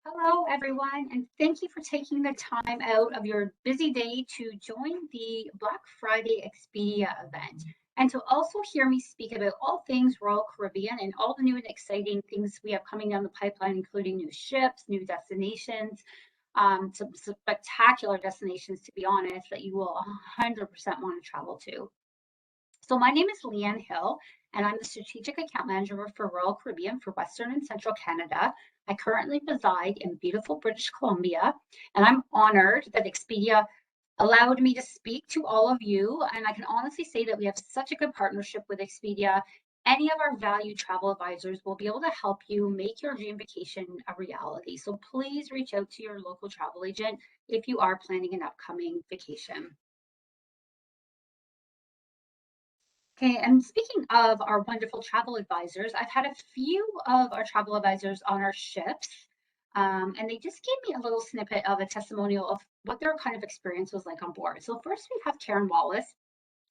Hello, everyone, and thank you for taking the time out of your busy day to join the Black Friday Expedia event and to also hear me speak about all things Royal Caribbean and all the new and exciting things we have coming down the pipeline, including new ships, new destinations, some spectacular destinations, to be honest, that you will 100% want to travel to. So my name is Leanne Hill, and I'm the Strategic Account Manager for Royal Caribbean for Western and Central Canada. I currently reside in beautiful British Columbia, and I'm honored that Expedia allowed me to speak to all of you. And I can honestly say that we have such a good partnership with Expedia. Any of our valued travel advisors will be able to help you make your dream vacation a reality. So please reach out to your local travel agent if you are planning an upcoming vacation. Okay, and speaking of our wonderful travel advisors, I've had a few of our travel advisors on our ships, and they just gave me a little snippet of a testimonial of what their kind of experience was like on board. So first we have Karen Wallace.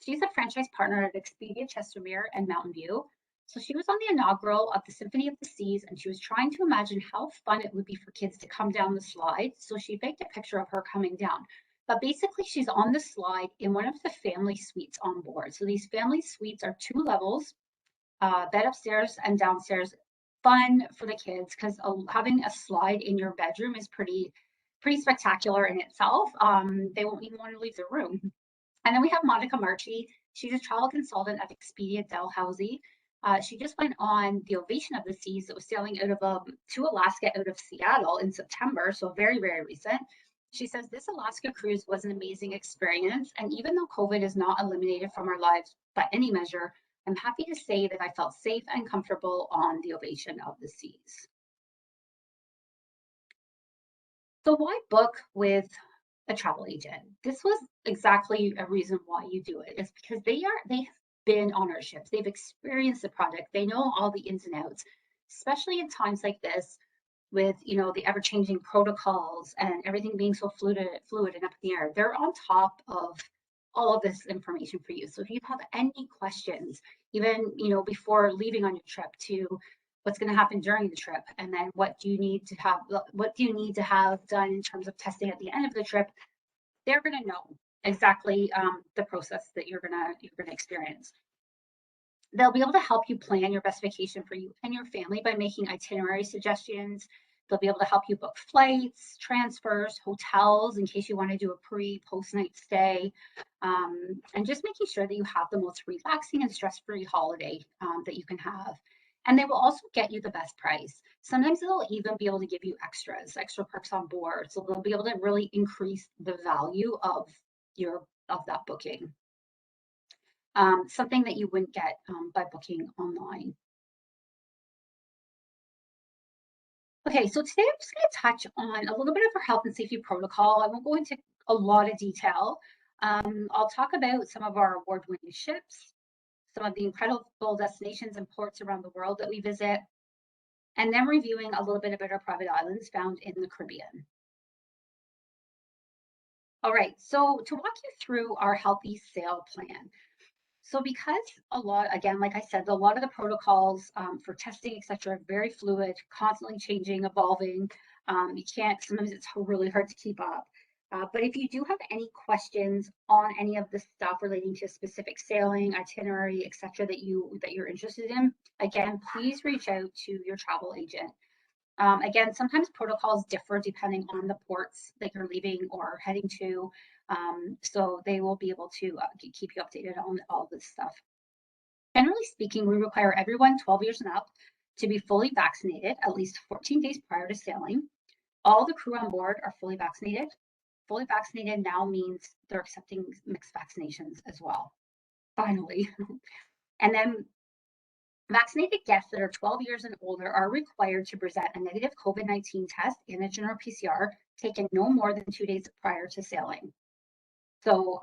She's a franchise partner at Expedia Chestermere and Mountain View. So she was on the inaugural of the Symphony of the Seas, and she was trying to imagine how fun it would be for kids to come down the slide. So she faked a picture of her coming down. But basically, she's on the slide in one of the family suites on board. So these family suites are 2 levels, bed upstairs and downstairs. Fun for the kids because having a slide in your bedroom is pretty spectacular in itself. They won't even want to leave the room. And then we have Monica Marchi. She's a travel consultant at Expedia Dalhousie. She just went on the Ovation of the Seas that was sailing out of to Alaska out of Seattle in September, so very, very recent. She says this Alaska cruise was an amazing experience. And even though COVID is not eliminated from our lives by any measure, I'm happy to say that I felt safe and comfortable on the Ovation of the Seas. So why book with a travel agent? This was exactly a reason why you do it. It's because they have been on our ships. They've experienced the product. They know all the ins and outs, especially in times like this with the ever-changing protocols and everything being so fluid and up in the air. They're on top of all of this information for you. So if you have any questions, even before leaving on your trip, to what's going to happen during the trip, and then what do you need to have done in terms of testing at the end of the trip, they're going to know exactly the process that you're gonna experience. They'll be able to help you plan your best vacation for you and your family by making itinerary suggestions. They'll be able to help you book flights, transfers, hotels in case you want to do a post night stay, and just making sure that you have the most relaxing and stress-free holiday that you can have. And they will also get you the best price. Sometimes they'll even be able to give you extra perks on board. So they'll be able to really increase the value of that booking. Something that you wouldn't get by booking online. Okay, so today I'm just going to touch on a little bit of our health and safety protocol. I won't go into a lot of detail. I'll talk about some of our award-winning ships, some of the incredible destinations and ports around the world that we visit, and then reviewing a little bit about our private islands found in the Caribbean. All right, so to walk you through our healthy sail plan. So because again, like I said, a lot of the protocols for testing, et cetera, are very fluid, constantly changing, evolving. Sometimes it's really hard to keep up. But if you do have any questions on any of the stuff relating to specific sailing, itinerary, et cetera, that you're interested in, again, please reach out to your travel agent. Again, sometimes protocols differ depending on the ports that you're leaving or heading to. So they will be able to keep you updated on all this stuff. Generally speaking, we require everyone 12 years and up to be fully vaccinated at least 14 days prior to sailing. All the crew on board are fully vaccinated. Fully vaccinated now means they're accepting mixed vaccinations as well, finally. And then vaccinated guests that are 12 years and older are required to present a negative COVID-19 test, antigen or PCR, taken no more than 2 days prior to sailing. So,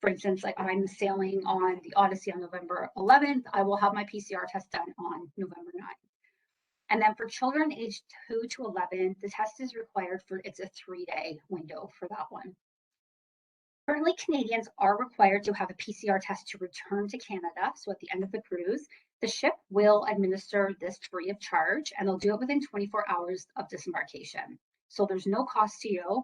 for instance, like I'm sailing on the Odyssey on November 11th, I will have my PCR test done on November 9th. And then for children aged 2 to 11, the test is required it's a 3-day window for that one. Currently, Canadians are required to have a PCR test to return to Canada. So at the end of the cruise, The ship will administer this free of charge, and they'll do it within 24 hours of disembarkation. So there's no cost to you.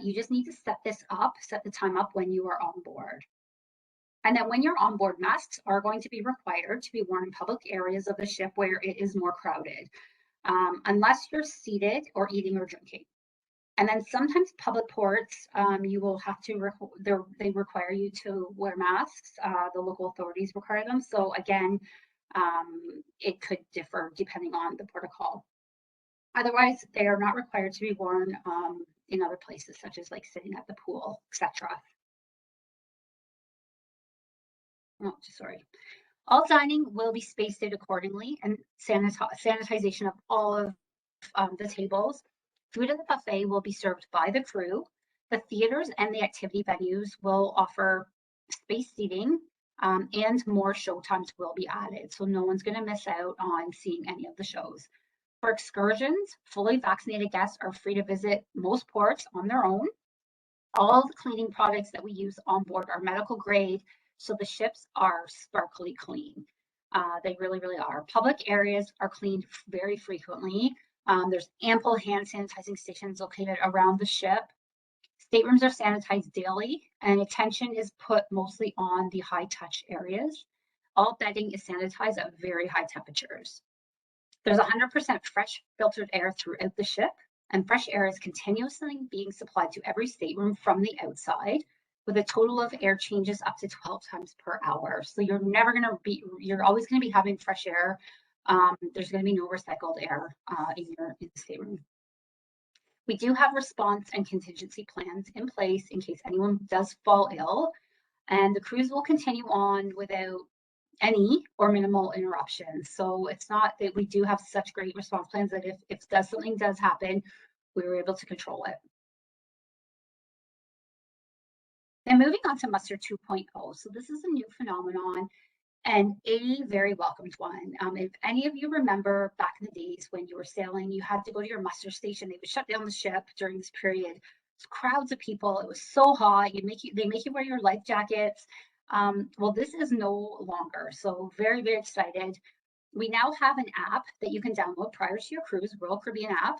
You just need to set the time up when you are on board. And then when you're on board, masks are going to be required to be worn in public areas of the ship where it is more crowded, unless you're seated or eating or drinking. And then sometimes public ports, you will have to, they require you to wear masks. The local authorities require them. So again, it could differ depending on the protocol. Otherwise, they are not required to be worn in other places, such as like sitting at the pool, etc. Oh, sorry. All dining will be spaced out accordingly, and sanitization of all of the tables. Food at the buffet will be served by the crew. The theaters and the activity venues will offer spaced seating, and more show times will be added. So no one's going to miss out on seeing any of the shows. For excursions, fully vaccinated guests are free to visit most ports on their own. All the cleaning products that we use on board are medical grade, so the ships are sparkly clean. They really, really are. Public areas are cleaned very frequently. There's ample hand sanitizing stations located around the ship. Staterooms are sanitized daily, and attention is put mostly on the high touch areas. All bedding is sanitized at very high temperatures. There's 100% fresh filtered air throughout the ship, and fresh air is continuously being supplied to every stateroom from the outside, with a total of air changes up to 12 times per hour. So you're always going to be having fresh air. There's going to be no recycled air in the stateroom. We do have response and contingency plans in place in case anyone does fall ill, and the cruise will continue on without any or minimal interruptions. So it's not that we do have such great response plans that if something does happen, we were able to control it. Then moving on to muster 2.0. So this is a new phenomenon and a very welcomed one. If any of you remember back in the days when you were sailing, you had to go to your muster station. They would shut down the ship during this period. Crowds of people. It was so hot. They make you wear your life jackets. Well, this is no longer. So very, very excited. We now have an app that you can download prior to your cruise, Royal Caribbean app.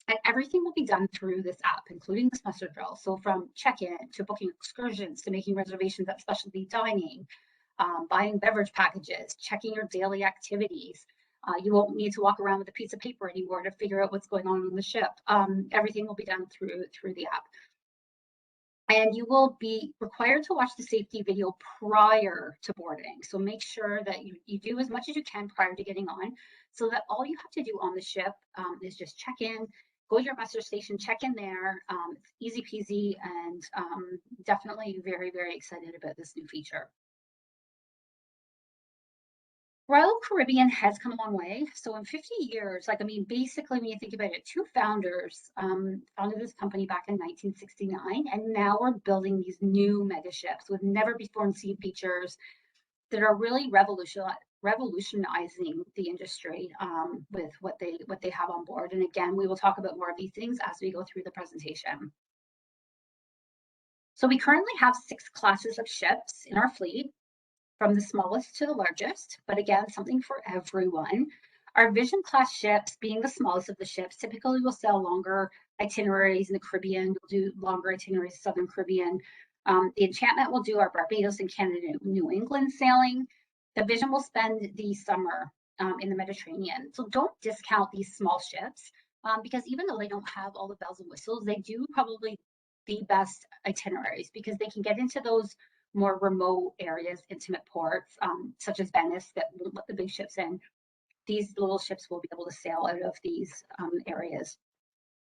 And everything will be done through this app, including this muster drill. So from check-in to booking excursions to making reservations at specialty dining, buying beverage packages, checking your daily activities. You won't need to walk around with a piece of paper anymore to figure out what's going on the ship. Everything will be done through the app. And you will be required to watch the safety video prior to boarding. So make sure that you do as much as you can prior to getting on, so that all you have to do on the ship is just check in, go to your muster station, check in there. It's easy peasy, and definitely very, very excited about this new feature. Royal Caribbean has come a long way. So in 50 years, basically when you think about it, two founders founded this company back in 1969, and now we're building these new mega ships with never before seen features that are really revolutionizing the industry with what they have on board. And again, we will talk about more of these things as we go through the presentation. So we currently have 6 classes of ships in our fleet, from the smallest to the largest, but again, something for everyone. Our Vision class ships, being the smallest of the ships, typically will sail longer itineraries in the Caribbean. We'll do longer itineraries, Southern Caribbean. The Enchantment will do our Barbados and Canada, New England sailing. The Vision will spend the summer in the Mediterranean. So don't discount these small ships because even though they don't have all the bells and whistles, they do probably the best itineraries because they can get into those more remote areas, intimate ports, such as Venice, that won't let the big ships in. These little ships will be able to sail out of these areas.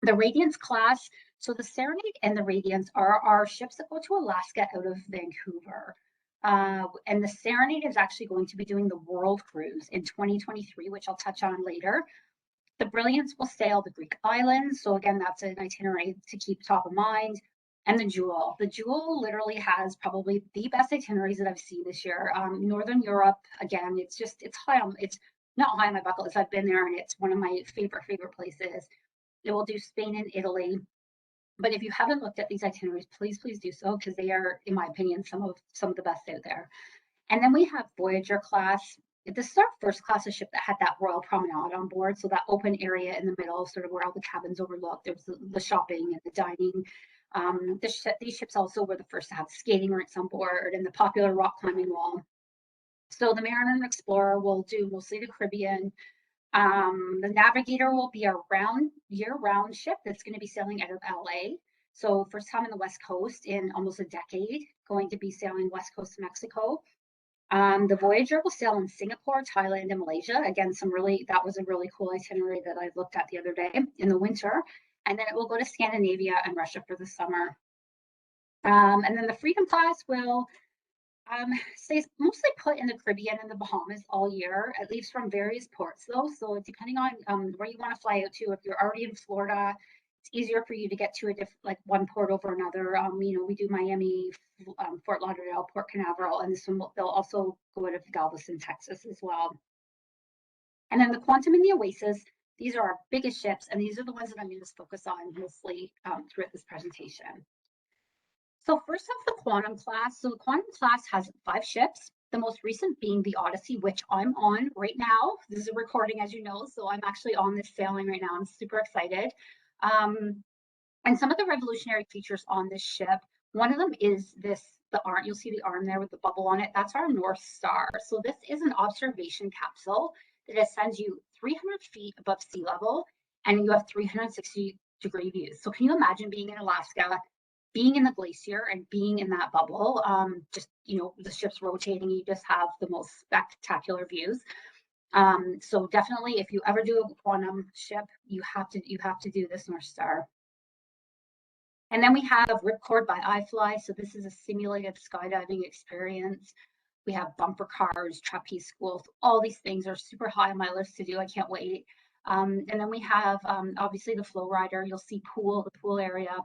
The Radiance class, so the Serenade and the Radiance are our ships that go to Alaska out of Vancouver. And the Serenade is actually going to be doing the World Cruise in 2023, which I'll touch on later. The Brilliance will sail the Greek islands. So again, that's an itinerary to keep top of mind. And the Jewel. The Jewel literally has probably the best itineraries that I've seen this year. Northern Europe, again, it's not high on my bucket list. I've been there and it's one of my favorite places. It will do Spain and Italy. But if you haven't looked at these itineraries, please do so, because they are, in my opinion, some of the best out there. And then we have Voyager class. this is our first class of ship that had that royal promenade on board. So that open area in the middle, sort of where all the cabins overlook. There was the shopping and the dining. These ships also were the first to have skating rinks on board and the popular rock climbing wall. So the Mariner and Explorer will do mostly the Caribbean. The Navigator will be a year-round ship that's going to be sailing out of LA. So first time on the West Coast in almost a decade, going to be sailing West Coast of Mexico. The Voyager will sail in Singapore, Thailand, and Malaysia. Again, that was a really cool itinerary that I looked at the other day in the winter. And then it will go to Scandinavia and Russia for the summer. And then the Freedom class will stays mostly put in the Caribbean and the Bahamas all year. It leaves from various ports though. So depending on where you want to fly out to, if you're already in Florida, it's easier for you to get to like one port over another. We do Miami, Fort Lauderdale, Port Canaveral, and this one they'll also go out of Galveston, Texas as well. And then the Quantum and the Oasis, these are our biggest ships, and these are the ones that I'm going to focus on mostly throughout this presentation. So first off, the Quantum class. So the Quantum class has 5 ships, the most recent being the Odyssey, which I'm on right now. This is a recording, as you know, so I'm actually on this sailing right now. I'm super excited. And some of the revolutionary features on this ship, one of them is the arm. You'll see the arm there with the bubble on it. That's our North Star. So this is an observation capsule that ascends you 300 feet above sea level, and you have 360-degree views. So can you imagine being in Alaska, being in the glacier and being in that bubble? The ship's rotating, you just have the most spectacular views. So definitely, if you ever do a Quantum ship, you have to do this North Star. And then we have Ripcord by iFly. So this is a simulated skydiving experience. We have bumper cars, trapeze schools. All these things are super high on my list to do. I can't wait. And then we have obviously the Flow Rider. You'll see the pool area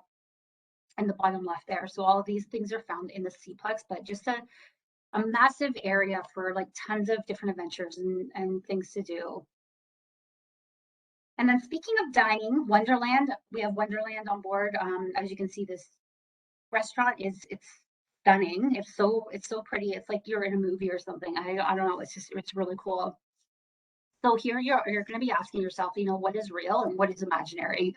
in the bottom left there. So all of these things are found in the Seaplex, but just a massive area for like tons of different adventures and things to do. And then speaking of dining, Wonderland, we have Wonderland on board. As you can see, this restaurant it's stunning. It's so pretty. It's like you're in a movie or something. I don't know. It's really cool. So here you're going to be asking yourself, what is real and what is imaginary?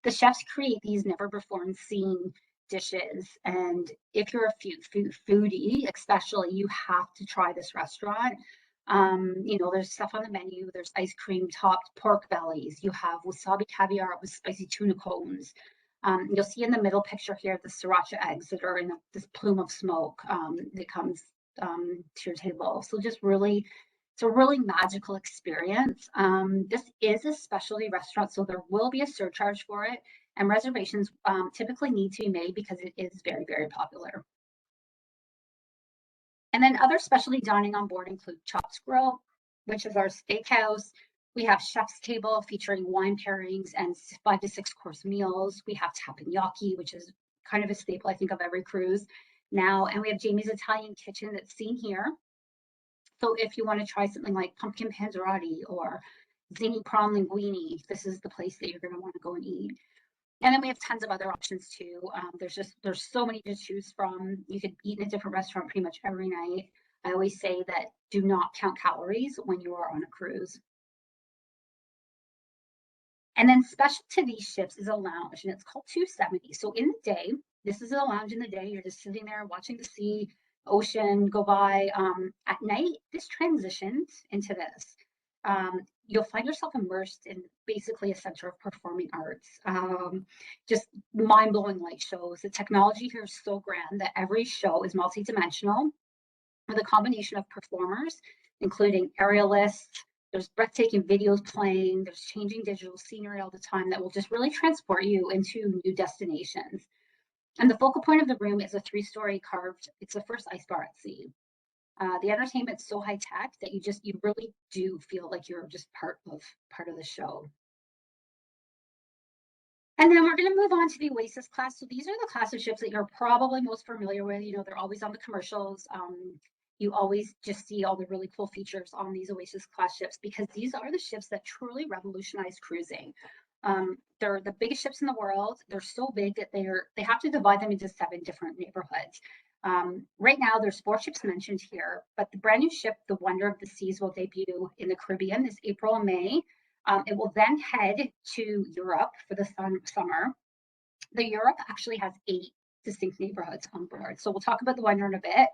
The chefs create these never before seen dishes, and if you're a foodie, especially, you have to try this restaurant. There's stuff on the menu. There's ice cream topped pork bellies. You have wasabi caviar with spicy tuna cones. You'll see in the middle picture here the sriracha eggs that are in this plume of smoke that comes to your table. So it's a really magical experience. This is a specialty restaurant, so there will be a surcharge for it, and reservations typically need to be made because it is very, very popular. And then other specialty dining on board include Chops Grill, which is our steakhouse. We have Chef's Table featuring wine pairings and 5 to 6 course meals. We have teppanyaki, which is kind of a staple, I think, of every cruise now. And we have Jamie's Italian Kitchen that's seen here. So if you want to try something like pumpkin panzerotti or zini prawn linguine, this is the place that you're going to want to go and eat. And then we have tons of other options too. There's so many to choose from. You could eat in a different restaurant pretty much every night. I always say that do not count calories when you are on a cruise. And then special to these ships is a lounge, and it's called 270. So in the day, this is a lounge in the day. You're just sitting there watching the sea, ocean go by. At night, this transitions into this. You'll find yourself immersed in basically a center of performing arts. Just mind-blowing light shows. The technology here is so grand that every show is multi-dimensional with a combination of performers, including aerialists. There's breathtaking videos playing. There's changing digital scenery all the time that will just really transport you into new destinations. And the focal point of the room is a 3-story carved, it's the first ice bar at sea. The entertainment's so high tech that you really do feel like you're just part of the show. And then we're going to move on to the Oasis class. So these are the class of ships that you're probably most familiar with. They're always on the commercials. You always just see all the really cool features on these Oasis class ships because these are the ships that truly revolutionized cruising. They're the biggest ships in the world. They're so big that they have to divide them into 7 different neighborhoods. Right now, there's 4 ships mentioned here, but the brand new ship, the Wonder of the Seas, will debut in the Caribbean this April and May. It will then head to Europe for the summer. The Europe actually has 8 distinct neighborhoods on board. So we'll talk about the Wonder in a bit.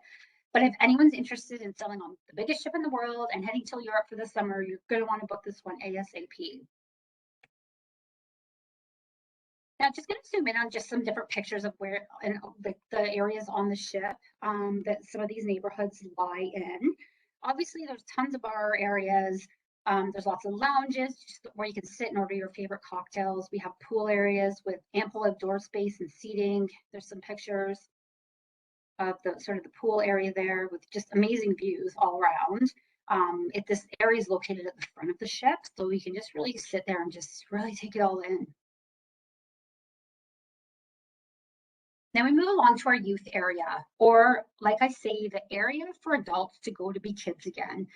But if anyone's interested in sailing on the biggest ship in the world and heading to Europe for the summer, you're going to want to book this one ASAP. Now, just going to zoom in on just some different pictures of where and the areas on the ship that some of these neighborhoods lie in. Obviously, there's tons of bar areas. There's lots of lounges where you can sit and order your favorite cocktails. We have pool areas with ample outdoor space and seating. There's some pictures of the sort of the pool area there with just amazing views all around. This area is located at the front of the ship, so we can just really sit there and just really take it all in. Then we move along to our youth area, or like I say, the area for adults to go to be kids again.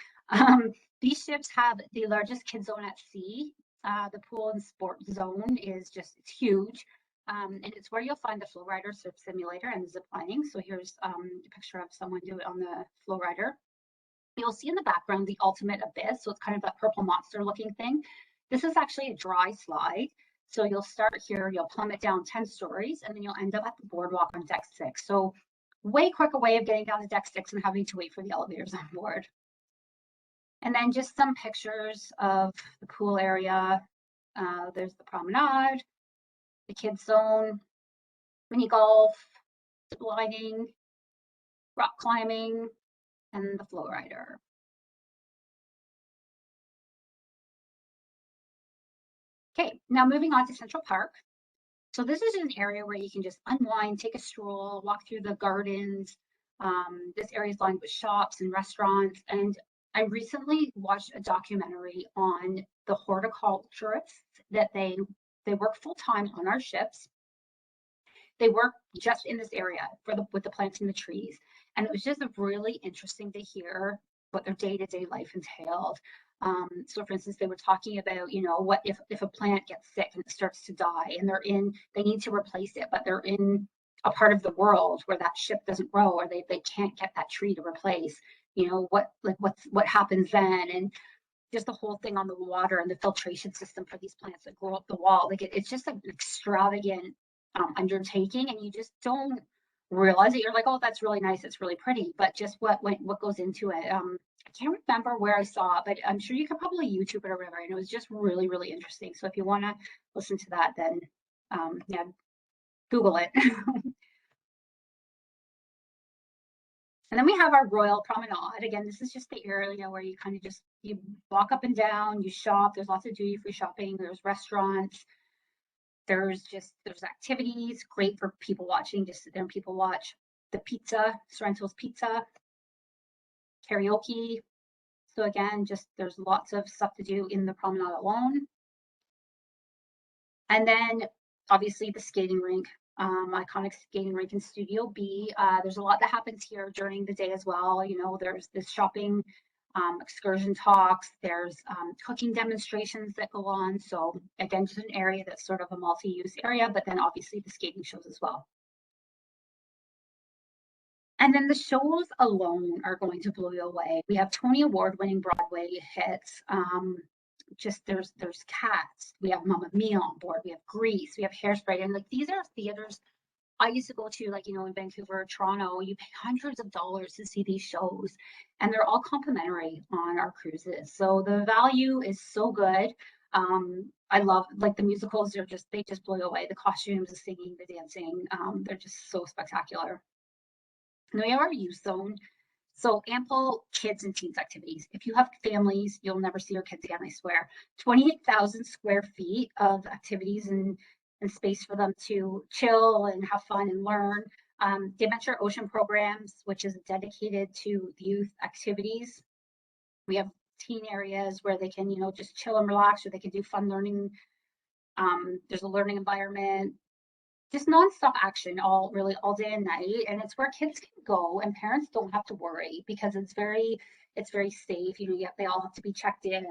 These ships have the largest kids zone at sea. The pool and sport zone is just, it's huge. And it's where you'll find the flow rider, surf simulator, and the zip lining. So here's a picture of someone do it on the flow rider. You'll see in the background the ultimate abyss. So it's kind of that purple monster looking thing. This is actually a dry slide. So you'll start here, you'll plummet down 10 stories, and then you'll end up at the boardwalk on deck 6. So way quicker way of getting down to deck 6 and having to wait for the elevators on board. And then just some pictures of the pool area. There's the promenade, the kids zone, mini golf, zip lining, rock climbing, and the flow rider. Okay, now moving on to Central Park. So this is an area where you can just unwind, take a stroll, walk through the gardens. This area is lined with shops and restaurants. And I recently watched a documentary on the horticulturists that they work full time on our ships. They work just in this area with the plants and the trees. And it was just really interesting to hear what their day-to-day life entailed. So for instance, they were talking about, what if a plant gets sick and it starts to die and they need to replace it, but they're in a part of the world where that ship doesn't grow, or they can't get that tree to replace, what happens then? And just the whole thing on the water and the filtration system for these plants that grow up the wall. Like it's just an extravagant undertaking, and you just don't realize it. You're like, oh, that's really nice, it's really pretty, but just what goes into it. I can't remember where I saw it, but I'm sure you could probably YouTube it or whatever. And it was just really, really interesting. So if you want to listen to that, then yeah, Google it. And then we have our Royal Promenade. Again, this is just the area where you kind of you walk up and down, you shop. There's lots of duty-free shopping. There's restaurants. There's activities, great for people watching, just sit there and people watch. The pizza, Sorrento's Pizza, karaoke. So again, there's lots of stuff to do in the promenade alone. And then obviously the skating rink, iconic skating rink in Studio B. There's a lot that happens here during the day as well. There's this shopping, excursion talks, there's cooking demonstrations that go on. So again, just an area that's sort of a multi-use area, but then obviously the skating shows as well. And then the shows alone are going to blow you away. We have Tony Award-winning Broadway hits. There's Cats. We have Mamma Mia on board. We have Grease. We have Hairspray. And like these are theaters I used to go to, like, in Vancouver, Toronto. You pay hundreds of dollars to see these shows, and they're all complimentary on our cruises. So the value is so good. I love, like, the musicals. They just blow you away. The costumes, the singing, the dancing. They're just so spectacular. And then we have our youth zone. So ample kids and teens activities. If you have families, you'll never see your kids again, I swear. 28,000 square feet of activities and space for them to chill and have fun and learn. The Adventure Ocean programs, which is dedicated to youth activities. We have teen areas where they can, just chill and relax, or they can do fun learning. There's a learning environment. Just nonstop action all day and night, and it's where kids can go and parents don't have to worry, because it's very safe. They all have to be checked in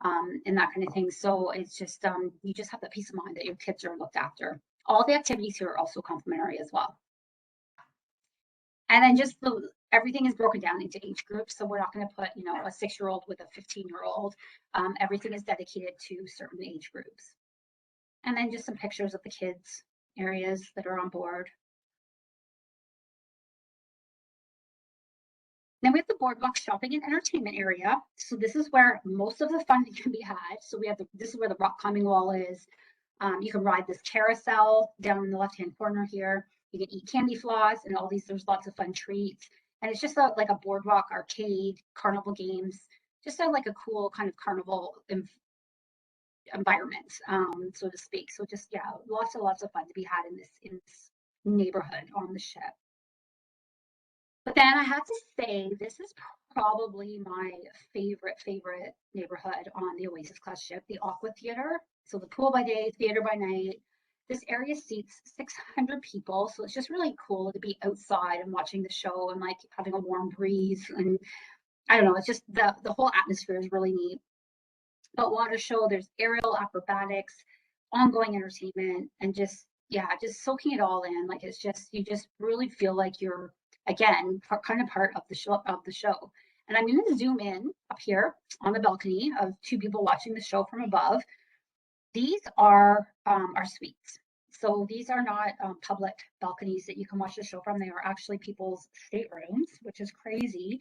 and that kind of thing. So it's just you just have that peace of mind that your kids are looked after. All the activities here are also complimentary as well. And then just everything is broken down into age groups. So we're not going to put, you know, a 6-year-old with a 15-year-old. Everything is dedicated to certain age groups. And then just some pictures of the kids areas that are on board. Then we have the boardwalk shopping and entertainment area. So this is where most of the fun can be had. So we have this is where the rock climbing wall is. You can ride this carousel down in the left-hand corner here. You can eat candy floss and all these. There's lots of fun treats. And it's just like a boardwalk arcade, carnival games, just like a cool kind of carnival environment, so to speak. So just, yeah, lots and lots of fun to be had in this neighborhood on the ship. But then I have to say, this is probably my favorite neighborhood on the Oasis class ship, the Aqua Theater. So the pool by day, theater by night. This area seats 600 people, so it's just really cool to be outside and watching the show and like having a warm breeze. And I don't know, it's just the whole atmosphere is really neat. But water show, there's aerial acrobatics, ongoing entertainment, and just, yeah, just soaking it all in. Like it's just, you just really feel like you're, again, kind of part of the show. And I'm going to zoom in up here on the balcony of 2 people watching the show from above. These are our suites. So these are not public balconies that you can watch the show from. They are actually people's staterooms, which is crazy.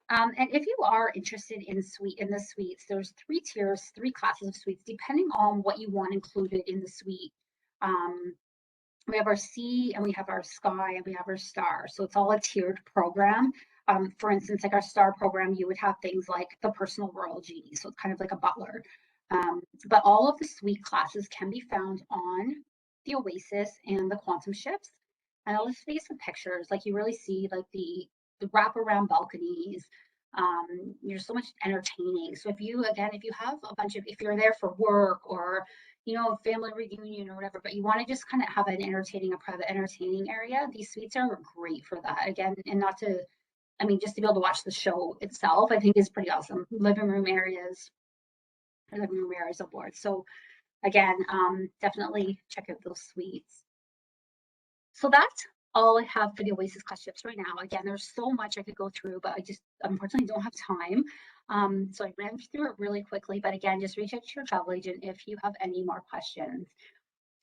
And if you are interested in the suites, there's 3 tiers, 3 classes of suites, depending on what you want included in the suite. We have our sea and we have our sky and we have our star. So it's all a tiered program. For instance, like our star program, you would have things like the personal royal genie. So it's kind of like a butler. But all of the suite classes can be found on the Oasis and the Quantum ships. And I'll just show you some pictures. Like you really see like the wraparound balconies. There's so much entertaining. So if you have a bunch of, if you're there for work or, you know, a family reunion or whatever, but you want to just kind of have a private entertaining area, these suites are great for that. Again, and not to, I mean, just to be able to watch the show itself, I think is pretty awesome. Living room areas on board. So again, definitely check out those suites. So that's all I have for the Oasis class ships right now. Again, there's so much I could go through, but I just unfortunately don't have time. So I ran through it really quickly, but again, just reach out to your travel agent if you have any more questions.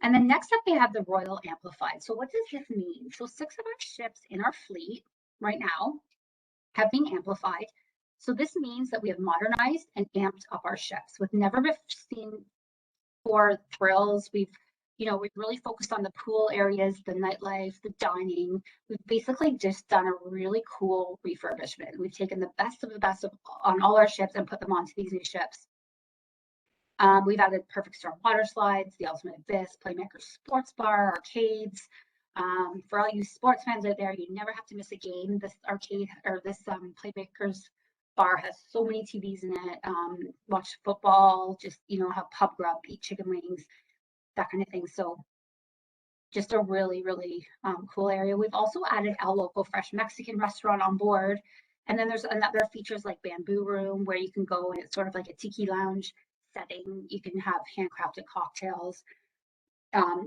And then next up, we have the Royal Amplified. So what does this mean? So 6 of our ships in our fleet right now have been amplified. So this means that we have modernized and amped up our ships with never seen for thrills. We've really focused on the pool areas, the nightlife, the dining. We've basically just done a really cool refurbishment. We've taken the best of the best on all our ships and put them onto these new ships. We've added Perfect Storm water slides, the Ultimate Abyss, Playmaker Sports Bar, arcades. For all you sports fans out there, you never have to miss a game. This arcade or this Playmakers bar has so many TVs in it. Watch football, just have pub grub, eat chicken wings, that kind of thing. So just a really, really cool area. We've also added El Loco Fresh Mexican restaurant on board. And then there's another features like Bamboo Room where you can go and it's sort of like a tiki lounge setting. You can have handcrafted cocktails.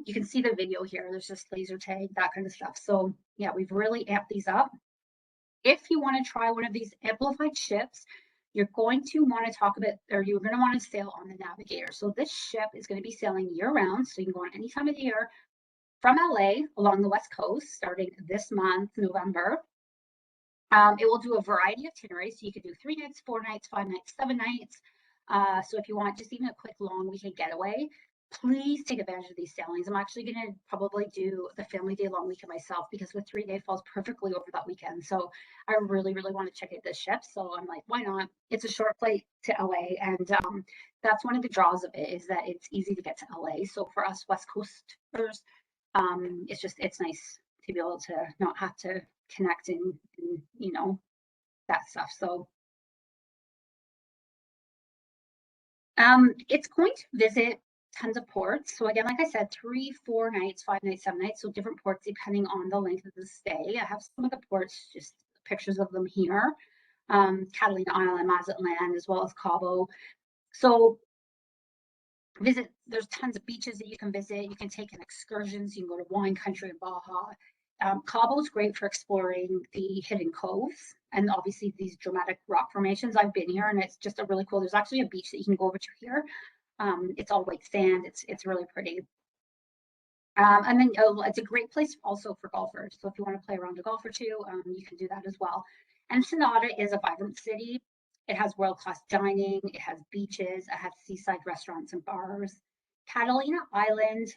You can see the video here. There's just laser tag, that kind of stuff. So yeah, we've really amped these up. If you want to try one of these amplified ships, you're going to want to you're going to want to sail on the Navigator. So this ship is going to be sailing year round. So you can go on any time of the year from LA along the West Coast, starting this month, November. It will do a variety of itineraries. So you could do 3 nights, 4 nights, 5 nights, 7 nights. So if you want just even a quick long weekend getaway, please take advantage of these sailings. I'm actually going to probably do the family day long weekend myself because the 3-day falls perfectly over that weekend. So I really, really want to check out this ship. So I'm like, why not? It's a short flight to LA. And that's one of the draws of it is that it's easy to get to LA. So for us West Coasters, it's nice to be able to not have to connect and that stuff. So it's going to visit tons of ports. So again, like I said, 3, 4 nights, 5 nights, 7 nights. So different ports depending on the length of the stay. I have some of the ports, just pictures of them here. Catalina Island, Mazatlan, as well as Cabo. So there's tons of beaches that you can visit. You can take in excursions. You can go to wine country in Baja. Cabo is great for exploring the hidden coves and obviously these dramatic rock formations. I've been here and it's just a really cool. There's actually a beach that you can go over to here. It's all white sand. It's really pretty. And then it's a great place also for golfers. So if you want to play around a golf or two, you can do that as well. Ensenada is a vibrant city. It has world-class dining. It has beaches. It has seaside restaurants and bars. Catalina Island,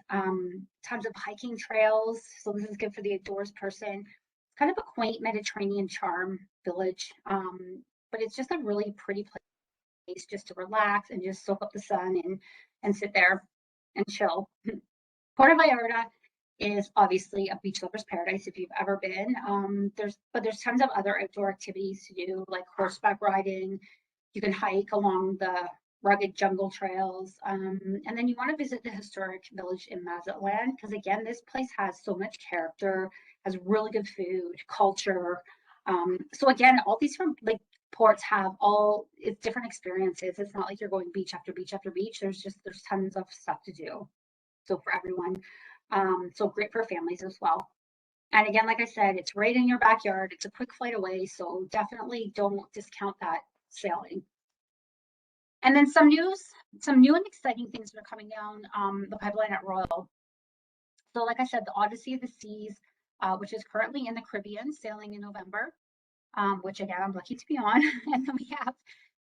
tons of hiking trails. So this is good for the outdoors person. It's kind of a quaint Mediterranean charm village, but it's just a really pretty place just to relax and just soak up the sun and sit there and chill. Puerto Vallarta is obviously a beach lover's paradise if you've ever been. There's tons of other outdoor activities to do, like horseback riding. You can hike along the rugged jungle trails, and then you want to visit the historic village in Mazatlan because again, this place has so much character, has really good food, culture. So again, all these from like ports have all it's different experiences. It's not like you're going beach after beach after beach. There's tons of stuff to do. So for everyone. So great for families as well. And again, like I said, it's right in your backyard. It's a quick flight away. So definitely don't discount that sailing. And then some new and exciting things that are coming down the pipeline at Royal. So like I said, the Odyssey of the Seas, which is currently in the Caribbean, sailing in November, which again, I'm lucky to be on. And then we have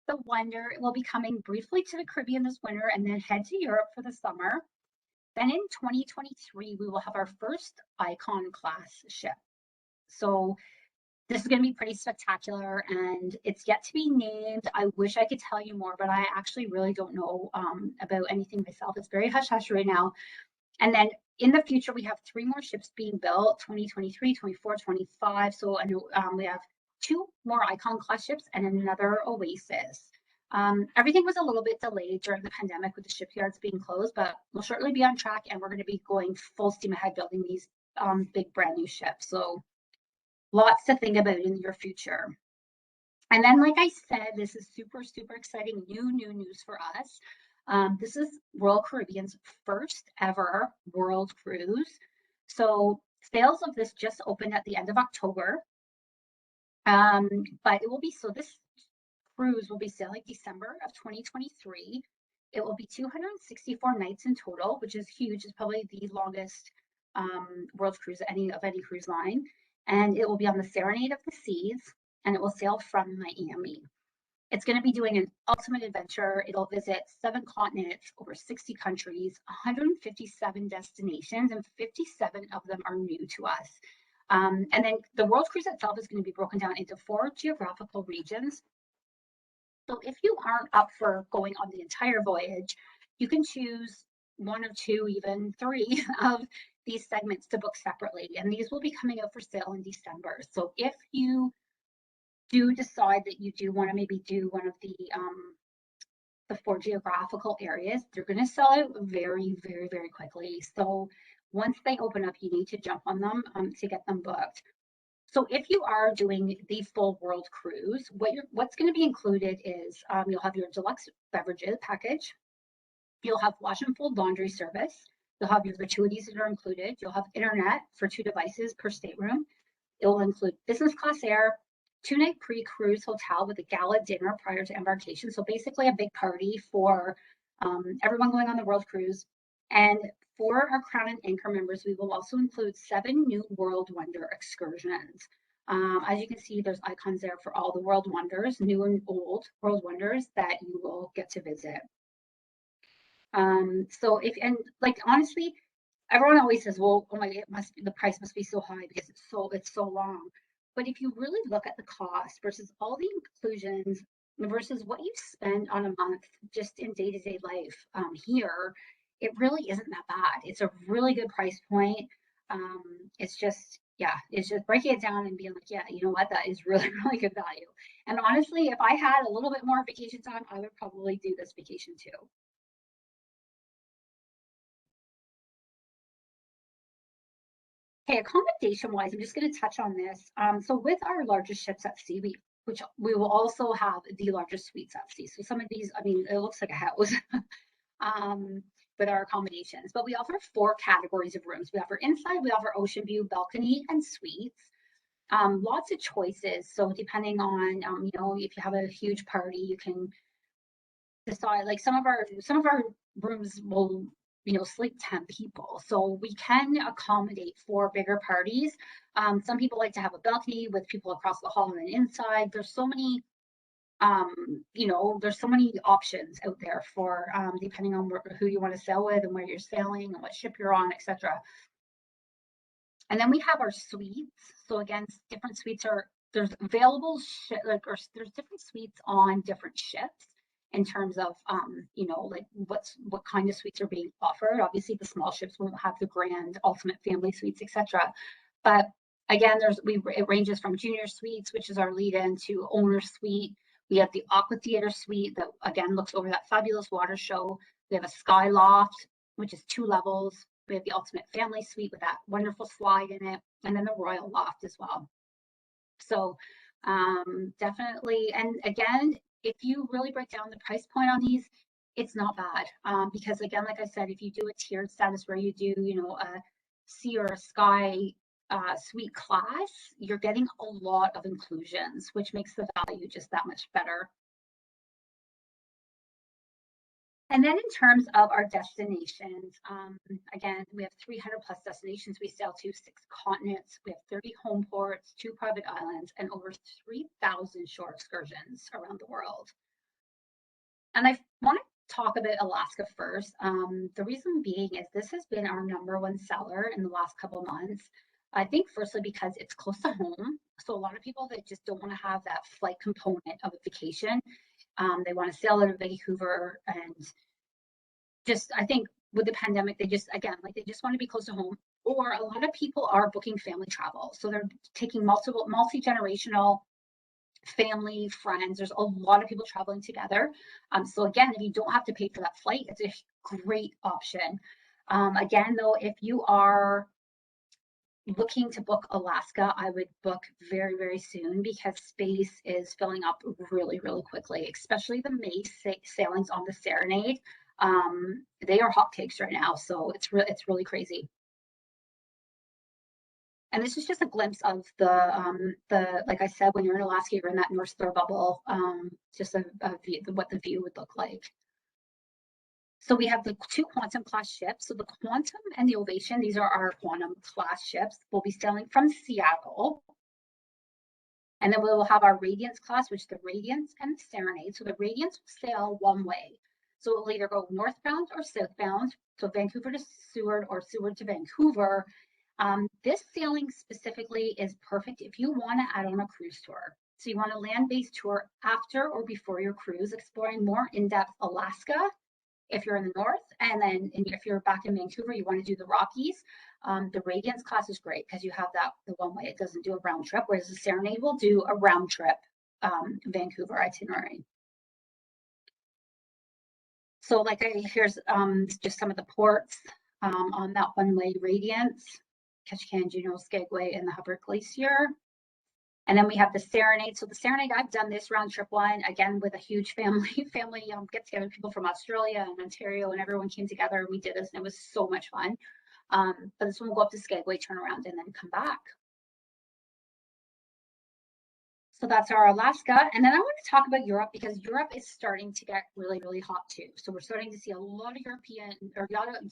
the Wonder. It will be coming briefly to the Caribbean this winter and then head to Europe for the summer. Then in 2023, we will have our first Icon class ship. So this is going to be pretty spectacular and it's yet to be named. I wish I could tell you more, but I actually really don't know about anything myself. It's very hush hush right now. And then in the future, we have 3 more ships being built, 2023, 24, 25. So I know we have 2 more Icon class ships and another Oasis. Everything was a little bit delayed during the pandemic with the shipyards being closed, but we'll certainly be on track and we're going to be going full steam ahead building these big brand new ships. So lots to think about in your future. And then, like I said, this is super, super exciting new news for us. This is Royal Caribbean's first ever world cruise. So sales of this just opened at the end of October. But it will be, so this cruise will be sailing December of 2023. It will be 264 nights in total, which is huge. It's probably the longest world cruise of any cruise line. And it will be on the Serenade of the Seas, and it will sail from Miami. It's going to be doing an ultimate adventure. It'll visit 7 continents, over 60 countries, 157 destinations, and 57 of them are new to us. And then the world cruise itself is going to be broken down into 4 geographical regions. So if you aren't up for going on the entire voyage, you can choose 1 or 2, even 3 of these segments to book separately. And these will be coming out for sale in December. So if you do decide that you do want to maybe do one of the 4 geographical areas, they're going to sell out very, very, very quickly. So once they open up, you need to jump on them to get them booked. So if you are doing the full world cruise, what's going to be included is you'll have your deluxe beverages package. You'll have wash and fold laundry service. You'll have your gratuities that are included. You'll have internet for 2 devices per stateroom. It will include business class air, 2-night pre-cruise hotel with a gala dinner prior to embarkation. So basically a big party for everyone going on the world cruise. And for our Crown and Anchor members, we will also include 7 new World Wonder excursions. As you can see, there's icons there for all the World Wonders, new and old World Wonders that you will get to visit. So honestly, everyone always says, well, oh my, the price must be so high because it's so long. But if you really look at the cost versus all the inclusions versus what you spend on a month just in day-to-day life here, it really isn't that bad. It's a really good price point. It's just breaking it down and being like, yeah, you know what, that is really, really good value. And honestly, if I had a little bit more vacation time, I would probably do this vacation too. Okay, accommodation wise, I'm just going to touch on this. So with our largest ships at sea, which we will also have the largest suites at sea. So some of these, I mean, it looks like a house. with our accommodations. But we offer 4 categories of rooms. We offer inside, we offer ocean view, balcony, and suites. Lots of choices. So depending on, if you have a huge party, you can decide. Like some of our rooms will, sleep 10 people. So we can accommodate for bigger parties. Some people like to have a balcony with people across the hall and then inside. There's so many options out there for depending on who you want to sail with and where you're sailing and what ship you're on, etc. And then we have our suites. So again, different suites there's available or there's different suites on different ships in terms of like what kind of suites are being offered. Obviously, the small ships won't have the grand ultimate family suites, etc. But again, it ranges from junior suites, which is our lead-in, to owner suite. We have the Aqua Theater suite that again looks over that fabulous water show. We have a sky loft, which is 2 levels. We have the ultimate family suite with that wonderful slide in it, and then the royal loft as well. So definitely, and again, if you really break down the price point on these, it's not bad, because again, like I said, if you do a tiered status where you do, a sea or a sky suite class, you're getting a lot of inclusions, which makes the value just that much better. And then in terms of our destinations, again, we have 300 plus destinations we sail to, 6 continents. We have 30 home ports, 2 private islands, and over 3,000 shore excursions around the world. And I want to talk about Alaska first. The reason being is this has been our #1 seller in the last couple of months. I think firstly because it's close to home. So a lot of people that just don't want to have that flight component of a vacation, they want to sail out of Vancouver, and just, I think with the pandemic, they just want to be close to home. Or a lot of people are booking family travel. So they're taking multi-generational family, friends. There's a lot of people traveling together. So again, if you don't have to pay for that flight, it's a great option. Again, though, if you are looking to book Alaska, I would book very, very soon, because space is filling up really, really quickly, especially the May sailings on the Serenade. They are hotcakes right now, so it's really crazy. And this is just a glimpse of the like I said, when you're in Alaska, you're in that North Star bubble. Just a view, what the view would look like. So we have the 2 Quantum class ships. So the Quantum and the Ovation, these are our Quantum class ships. We'll be sailing from Seattle. And then we will have our Radiance class, which is the Radiance and the Serenade. So the Radiance will sail one way. So it will either go northbound or southbound. So Vancouver to Seward or Seward to Vancouver. This sailing specifically is perfect if you want to add on a cruise tour. So you want a land-based tour after or before your cruise, exploring more in-depth Alaska if you're in the north, and then if you're back in Vancouver, you want to do the Rockies. The Radiance class is great because you have the one way. It doesn't do a round trip, whereas the Serenade will do a round trip Vancouver itinerary. So here's just some of the ports on that one-way Radiance: Ketchikan, Juneau, Skagway, and the Hubbard Glacier. And then we have the Serenade. So the Serenade, I've done this round trip one, again, with a huge family get together, people from Australia and Ontario, and everyone came together and we did this, and it was so much fun. But this one will go up to Skagway, turn around, and then come back. So that's our Alaska. And then I want to talk about Europe, because Europe is starting to get really, really hot too. So we're starting to see a lot of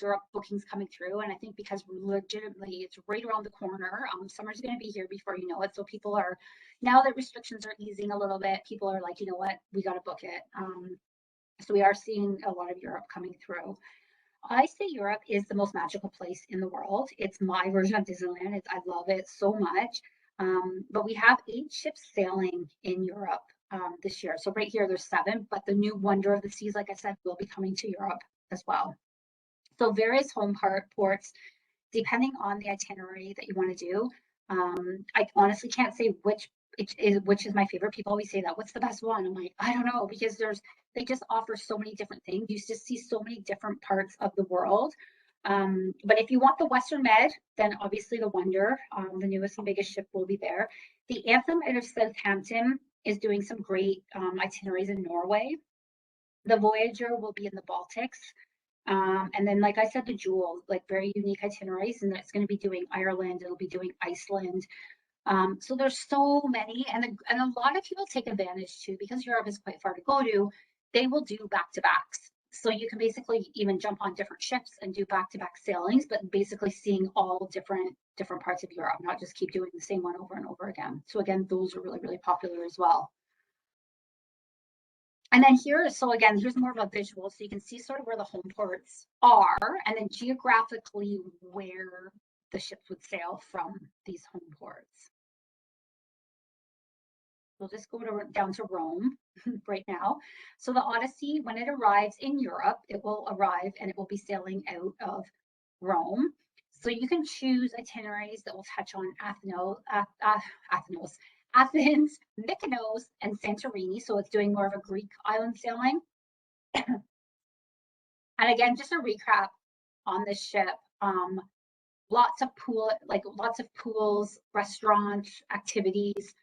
Europe bookings coming through. And I think because legitimately it's right around the corner. Summer's going to be here before you know it. So people are, now that restrictions are easing a little bit, people are like, you know what, we got to book it. So we are seeing a lot of Europe coming through. I say Europe is the most magical place in the world. It's my version of Disneyland. I love it so much. But we have 8 ships sailing in Europe this year. So right here, there's 7, but the new Wonder of the Seas, like I said, will be coming to Europe as well. So various home ports, depending on the itinerary that you want to do. I honestly can't say which is my favorite. People always say that. What's the best one? I'm like, I don't know, because they just offer so many different things. You just see so many different parts of the world. But if you want the Western Med, then obviously the Wonder, the newest and biggest ship, will be there. The Anthem out of Southampton is doing some great itineraries in Norway. The Voyager will be in the Baltics. And then, like I said, the jewels, like very unique itineraries, and it's going to be doing Ireland, it'll be doing Iceland. So there's so many, and a lot of people take advantage too because Europe is quite far to go to. They will do back to backs, so you can basically even jump on different ships and do back to back sailings, but basically seeing all different parts of Europe, not just keep doing the same one over and over again. So again, those are really really popular as well. And then here, so again, here's more of a visual, so you can see sort of where the home ports are, and then geographically where the ships would sail from these home ports. We'll just go down to Rome right now. So the Odyssey, when it arrives in Europe, it will arrive and it will be sailing out of Rome. So you can choose itineraries that will touch on Athens, Mykonos, and Santorini. So it's doing more of a Greek island sailing. And again, just a recap on this ship. Lots of lots of pools, restaurants, activities.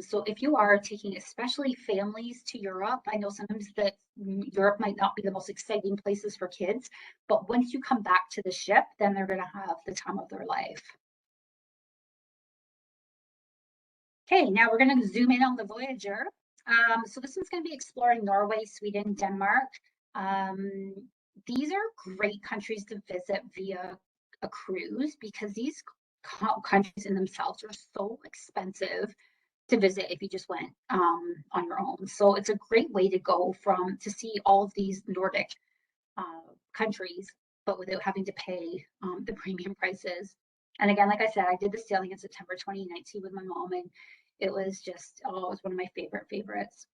So if you are taking especially families to Europe, I know sometimes that Europe might not be the most exciting places for kids, but once you come back to the ship, then they're going to have the time of their life. Okay, now we're going to zoom in on the Voyager. So this one's going to be exploring Norway, Sweden, Denmark. These are great countries to visit via a cruise because these countries in themselves are so expensive to visit if you just went on your own. So it's a great way to go to see all of these Nordic countries, but without having to pay the premium prices. And again, like I said, I did the sailing in September 2019 with my mom, and it was just, oh, it was one of my favorites.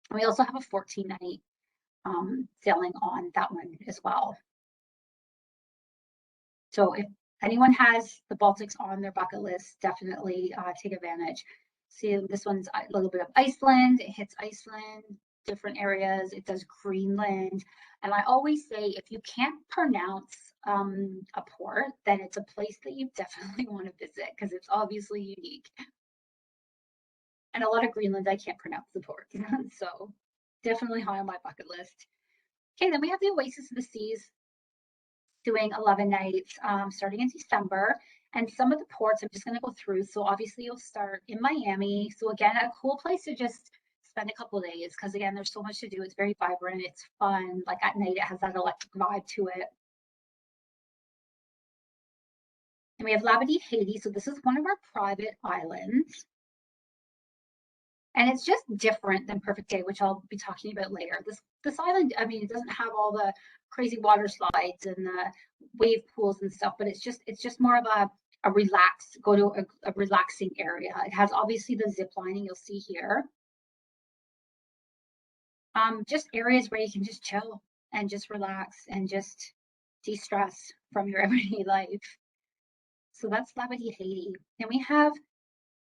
And we also have a 14-night sailing on that one as well. So if anyone has the Baltics on their bucket list, definitely take advantage. See, this one's a little bit of Iceland. It hits Iceland, different areas. It does Greenland. And I always say, if you can't pronounce a port, then it's a place that you definitely want to visit because it's obviously unique. And a lot of Greenland, I can't pronounce the port. So definitely high on my bucket list. Okay, then we have the Oasis of the Seas doing 11 nights starting in December. And some of the ports I'm just going to go through. So obviously you'll start in Miami. So again, a cool place to just spend a couple of days because again, there's so much to do. It's very vibrant. It's fun. Like at night, it has that electric vibe to it. And we have Labadee, Haiti. So this is one of our private islands. And it's just different than Perfect Day, which I'll be talking about later. This island, I mean, it doesn't have all the crazy water slides and the wave pools and stuff, but it's just more of a relaxing area. It has obviously the zip lining you'll see here. Just areas where you can just chill and just relax and just de-stress from your everyday life. So that's Labadee, Haiti. And we have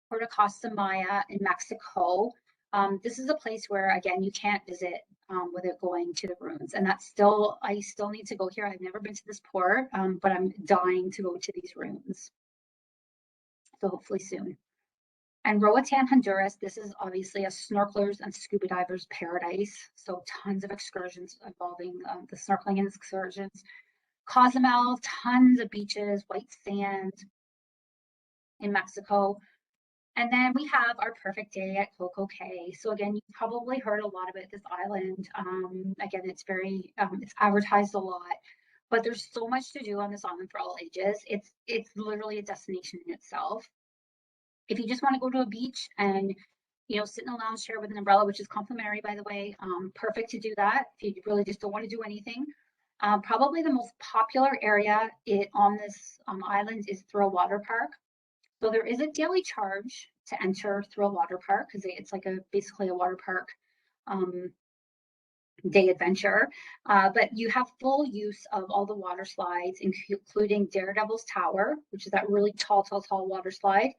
Puerto Costa Maya in Mexico. This is a place where, again, you can't visit without going to the ruins. And I still need to go here. I've never been to this port, but I'm dying to go to these ruins. So hopefully soon. And Roatan, Honduras, this is obviously a snorkelers and scuba divers paradise. So tons of excursions involving the snorkeling and excursions. Cozumel, tons of beaches, white sand in Mexico. And then we have our perfect day at Coco Cay. So again, you've probably heard a lot about this island. Again, it's advertised a lot, but there's so much to do on this island for all ages. It's literally a destination in itself. If you just want to go to a beach and sit in a lounge chair with an umbrella, which is complimentary, by the way, perfect to do that. If you really just don't want to do anything. Probably the most popular area on this island is through a water park. So there is a daily charge to enter through a water park because it's like basically a water park day adventure. But you have full use of all the water slides, including Daredevil's Tower, which is that really tall water slide.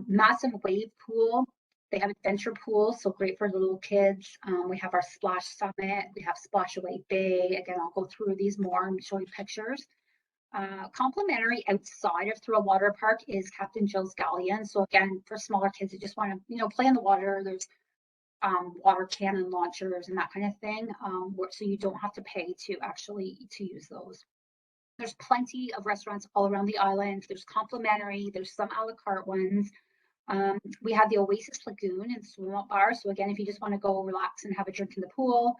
Massive wave pool. They have adventure pools, so great for little kids. We have our Splash Summit. We have Splash Away Bay. Again, I'll go through these more and show you pictures. Complimentary outside of through a water park is Captain Jill's Galleon. So again, for smaller kids who just want to, play in the water, there's water cannon launchers and that kind of thing. So you don't have to pay to actually to use those. There's plenty of restaurants all around the island. There's complimentary, there's some a la carte ones. We have the Oasis Lagoon and swim up bar. So again, if you just want to go relax and have a drink in the pool.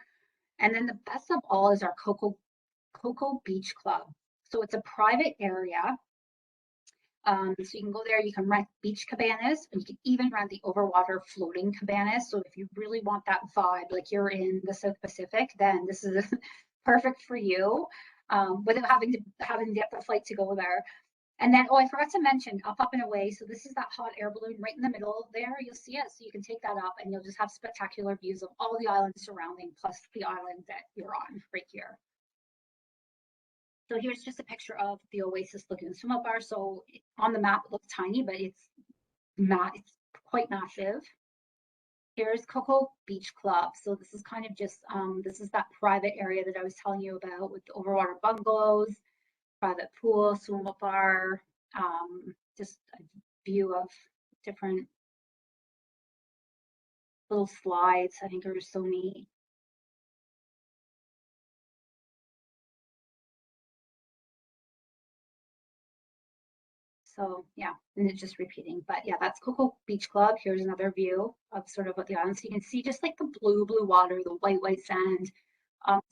And then the best of all is our Cocoa Beach Club. So it's a private area. So you can go there, you can rent beach cabanas, and you can even rent the overwater floating cabanas. So if you really want that vibe, like you're in the South Pacific, then this is perfect for you, without having to get the flight to go there. And then, oh, I forgot to mention, up and away. So this is that hot air balloon right in the middle there. You'll see it. So you can take that up and you'll just have spectacular views of all the islands surrounding, plus the island that you're on right here. So here's just a picture of the Oasis Lagoon swim up bar. So on the map, it looks tiny, but it's quite massive. Here's Cocoa Beach Club. So this is kind of just, this is that private area that I was telling you about with the overwater bungalows, private pool, swim up bar, just a view of different little slides. I think are so neat. So yeah, and it's just repeating. But yeah, that's Cocoa Beach Club. Here's another view of sort of what the island. So you can see just like the blue water, the white sand.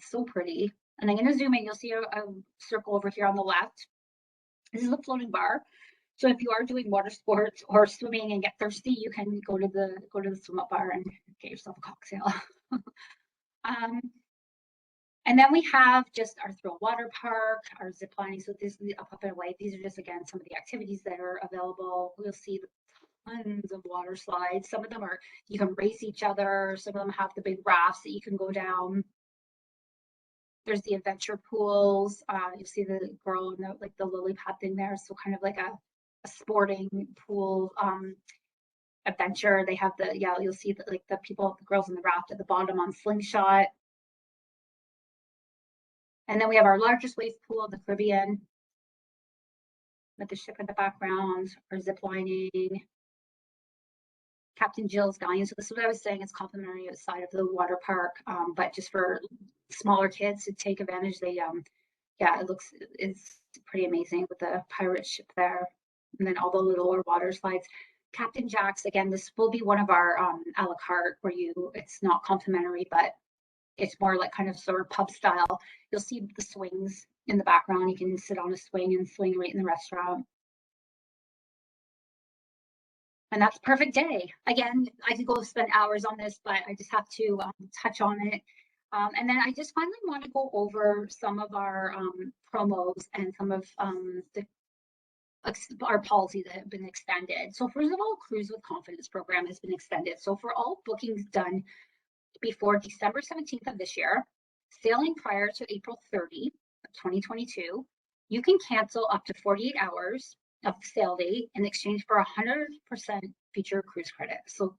So pretty. And I'm going to zoom in. You'll see a circle over here on the left. This is a floating bar. So if you are doing water sports or swimming and get thirsty, you can go to the swim up bar and get yourself a cocktail. And then we have just our thrill water park, our zip lining. So this is the up and away. These are just, again, some of the activities that are available. We'll see tons of water slides. Some of them are, you can race each other. Some of them have the big rafts that you can go down. There's the adventure pools. You see the girl in the lily pad thing there. So kind of like a sporting pool adventure. They have you'll see the people, the girls in the raft at the bottom on slingshot. And then we have our largest wave pool of the Caribbean with the ship in the background, our zip lining, Captain Jill's Galleon. So this is what I was saying, it's complimentary outside of the water park, but just for smaller kids to take advantage, yeah, it's pretty amazing with the pirate ship there. And then all the little water slides. Captain Jack's, again, this will be one of our a la carte where it's not complimentary, but it's more like kind of sort of pub style. You'll see the swings in the background. You can sit on a swing and swing right in the restaurant. And that's a perfect day. Again, I could go spend hours on this, but I just have to touch on it. And then I just finally want to go over some of our promos and some of our policies that have been extended. So first of all, Cruise with Confidence program has been extended. So for all bookings done before December 17th of this year, sailing prior to April 30 of 2022, you can cancel up to 48 hours of the sail date in exchange for 100% future cruise credit. So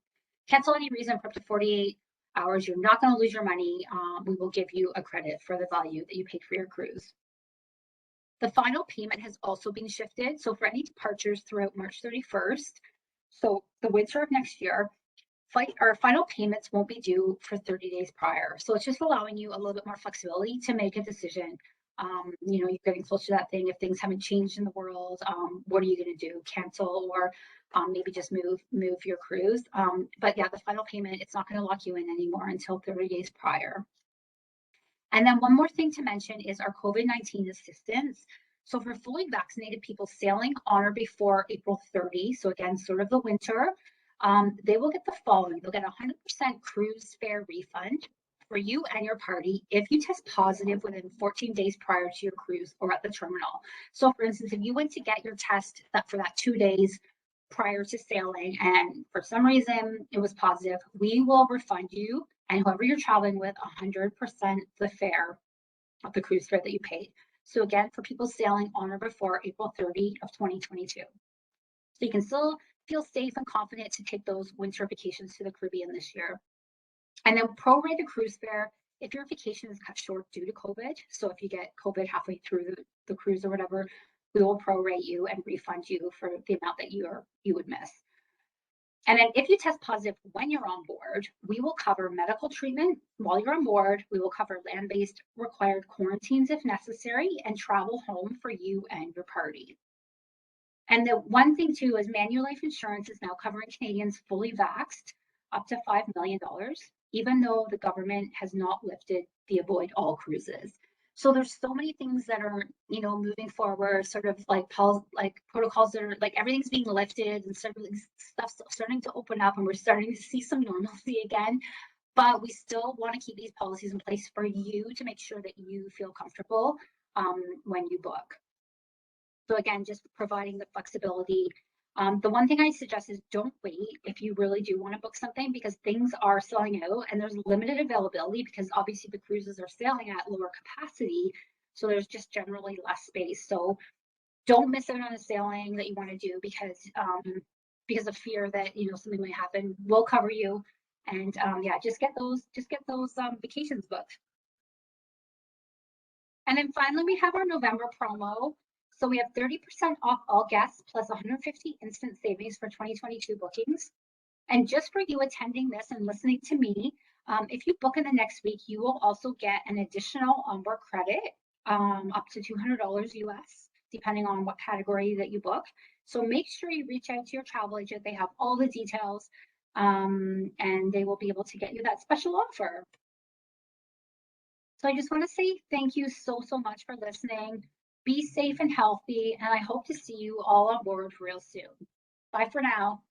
cancel any reason for up to 48 hours. You're not going to lose your money. We will give you a credit for the value that you paid for your cruise. The final payment has also been shifted. So for any departures throughout March 31st, so the winter of next year, our final payments won't be due for 30 days prior. So it's just allowing you a little bit more flexibility to make a decision. You're getting close to that thing. If things haven't changed in the world, what are you going to do? Cancel or maybe just move your cruise. But yeah, the final payment, it's not going to lock you in anymore until 30 days prior. And then one more thing to mention is our COVID-19 assistance. So for fully vaccinated people sailing on or before April 30, so again, sort of the winter, they will get the following. They'll get 100% cruise fare refund for you and your party if you test positive within 14 days prior to your cruise or at the terminal. So for instance, if you went to get your test for that 2 days prior to sailing and for some reason it was positive, we will refund you and whoever you're traveling with 100% the fare of the cruise fare that you paid. So again, for people sailing on or before April 30 of 2022. So you can still feel safe and confident to take those winter vacations to the Caribbean this year. And then prorate the cruise fare if your vacation is cut short due to COVID. So if you get COVID halfway through the cruise or whatever, we will prorate you and refund you for the amount that you would miss. And then if you test positive when you're on board, we will cover medical treatment while you're on board. We will cover land-based required quarantines if necessary and travel home for you and your party. And the one thing too is Manulife Insurance is now covering Canadians fully vaxxed up to $5 million, even though the government has not lifted the avoid all cruises. So there's so many things that are, moving forward, sort of like protocols that are like everything's being lifted and sort of stuff's starting to open up and we're starting to see some normalcy again. But we still want to keep these policies in place for you to make sure that you feel comfortable when you book. So again, just providing the flexibility. The one thing I suggest is don't wait if you really do want to book something because things are selling out and there's limited availability because obviously the cruises are sailing at lower capacity. So there's just generally less space. So don't miss out on a sailing that you want to do because of fear that something might happen. We'll cover you, and yeah, just get those vacations booked. And then finally, we have our November promo. So we have 30% off all guests plus 150 instant savings for 2022 bookings. And just for you attending this and listening to me, if you book in the next week, you will also get an additional onboard credit up to $200 US, depending on what category that you book. So make sure you reach out to your travel agent. They have all the details and they will be able to get you that special offer. So I just want to say thank you so much for listening. Be safe and healthy, and I hope to see you all on board real soon. Bye for now.